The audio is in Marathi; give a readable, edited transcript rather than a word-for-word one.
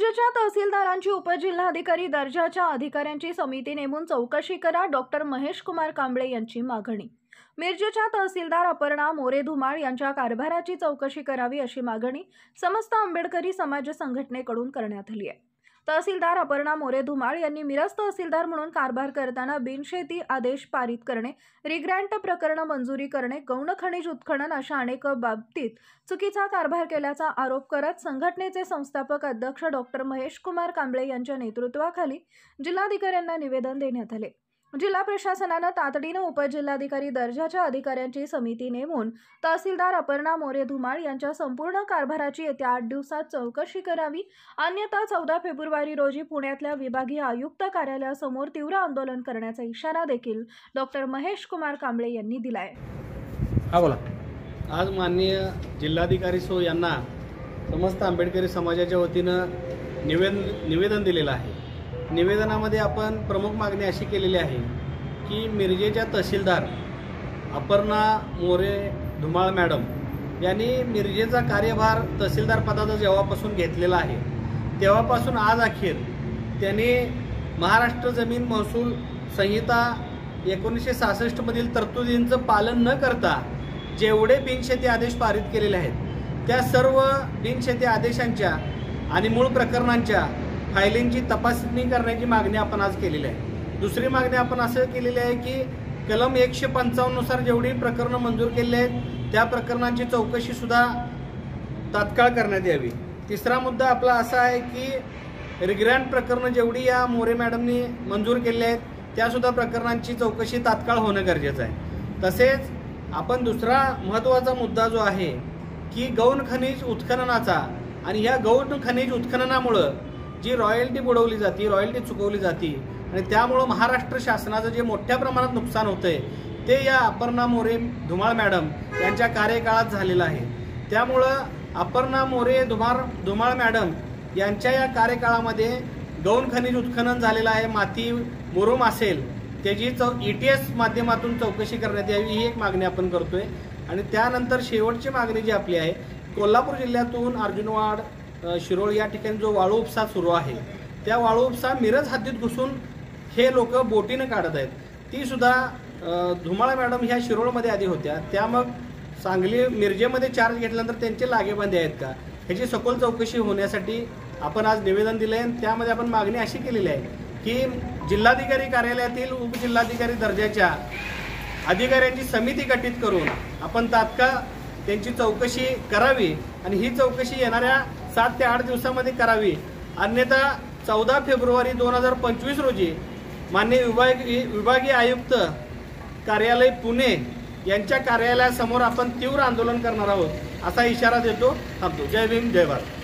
मिरजेच्या तहसीलदारांची उपजिल्हाधिकारी दर्जाच्या अधिकाऱ्यांची समिती नेमून चौकशी करा, डॉक्टर महेश कुमार कांबळे यांची मागणी। मिरजेच्या तहसीलदार अपर्णा मोरे धुमाळ यांच्या कारभाराची चौकशी करावी अशी मागणी समस्त आंबेडकरी समाज संघटनेकडून करण्यात आली आहे। तहसीलदार अपर्णा मोरे धुमाळ यांनी मिरज तहसीलदार म्हणून कारभार करताना बिनशेती आदेश पारित करणे, रिग्रँट प्रकरण मंजुरी करणे, गौण खनिज उत्खनन अशा अनेक बाबतीत चुकीचा कारभार केल्याचा आरोप करत संघटनेचे संस्थापक अध्यक्ष डॉक्टर महेश कुमार कांबळे यांच्या नेतृत्वाखाली जिल्हाधिकाऱ्यांना निवेदन देण्यात आले। जिल्हा प्रशासनाने तातडीने उपजिल्हाधिकारी दर्जाच्या अधिकाऱ्यांची समिती नेमून तहसीलदार अपर्णा मोरे धुमाळ यांच्या संपूर्ण कारभाराची येत्या 8 दिवसात चौकशी करावी, अन्यथा 14 फेब्रुवारी रोजी पुण्यातल्या विभागीय आयुक्त कार्यालयासमोर तीव्र आंदोलन करण्याचा इशारा देखील डॉक्टर महेश कुमार कांबळे यांनी दिला आहे। हा बोला। आज माननीय जिल्हाधिकारी सो यांना समस्त आंबेडकरी समाजाच्या वतीनं निवेदन दिलेलं आहे। निवेदनामध्ये आपण प्रमुख मागणी अशी केलेली आहे की मिरजेच्या तहसीलदार अपर्णा मोरे धुमाळ मॅडम यांनी मिरजेचा कार्यभार तहसीलदार पदाचा जेव्हापासून घेतलेला आहे तेव्हापासून आज अखेर त्यांनी महाराष्ट्र जमीन महसूल संहिता 1966 मधील तरतुदींचं पालन न करता जेवढे बिनशेती आदेश पारित केलेले आहेत त्या सर्व बिनशेती आदेशांच्या आणि मूळ प्रकरणांच्या फायलिंगची तपासणी करण्याची मागणी आपण आज केलेली आहे। दुसरी मागणी आपण असं केलेली आहे की कलम 155 नुसार जेवढी प्रकरणं मंजूर केलेली आहेत त्या प्रकरणांची चौकशी सुद्धा तात्काळ करण्यात यावी। तिसरा मुद्दा आपला असा आहे की रिग्रँट प्रकरणं जेवढी या मोरे मॅडमनी मंजूर केलेली आहेत त्या सुद्धा प्रकरणांची चौकशी तात्काळ होणं गरजेचं आहे। तसेच आपण दुसरा महत्त्वाचा मुद्दा जो आहे की गौण खनिज उत्खननाचा आणि ह्या गौण खनिज उत्खननामुळं जी रॉयल्टी बुडवली जाते, रॉयल्टी चुकवली जाते आणि त्यामुळं महाराष्ट्र शासनाचं जे मोठ्या प्रमाणात नुकसान होतंय ते या अपर्णा मोरे धुमाळ मॅडम यांच्या कार्यकाळात झालेलं आहे। त्यामुळं अपर्णा मोरे धुमाळ मॅडम यांच्या या कार्यकाळामध्ये गौण खनिज उत्खनन झालेलं आहे, माती मुरुम असेल त्याची ETS माध्यमातून चौकशी करण्यात यावी ही एक मागणी आपण करतोय। आणि त्यानंतर शेवटची मागणी जी आपली आहे, कोल्हापूर जिल्ह्यातून अर्जुनवाड शिरोळ या ठिकाणी जो वाळू उपसा सुरू आहे त्या वाळू उपसा मिरज हद्दीत घुसून हे लोक बोटीनं काढत आहेत, ती सुद्धा धुमाळ मॅडम ह्या शिरोळमध्ये आधी होत्या, त्या मग सांगली मिरजेमध्ये चार्ज घेतल्यानंतर त्यांचे लागेबांधे आहेत का ह्याची सखोल चौकशी होण्यासाठी आपण आज निवेदन दिले आहे। त्यामध्ये आपण मागणी अशी केलेली आहे की जिल्हाधिकारी कार्यालयातील उपजिल्हाधिकारी दर्जाच्या अधिकाऱ्यांची समिती गठीत करून आपण तात्काळ त्यांची चौकशी करावी आणि ही चौकशी येणाऱ्या 7 ते 8 दिवसांमध्ये करावी, अन्यथा 14 फेब्रुवारी 2025 रोजी माननीय विभागीय आयुक्त कार्यालय पुणे यांच्या कार्यालयासमोर आपण तीव्र आंदोलन करणार आहोत असा इशारा देतो। थांबतो। जय भीम, जय भारत।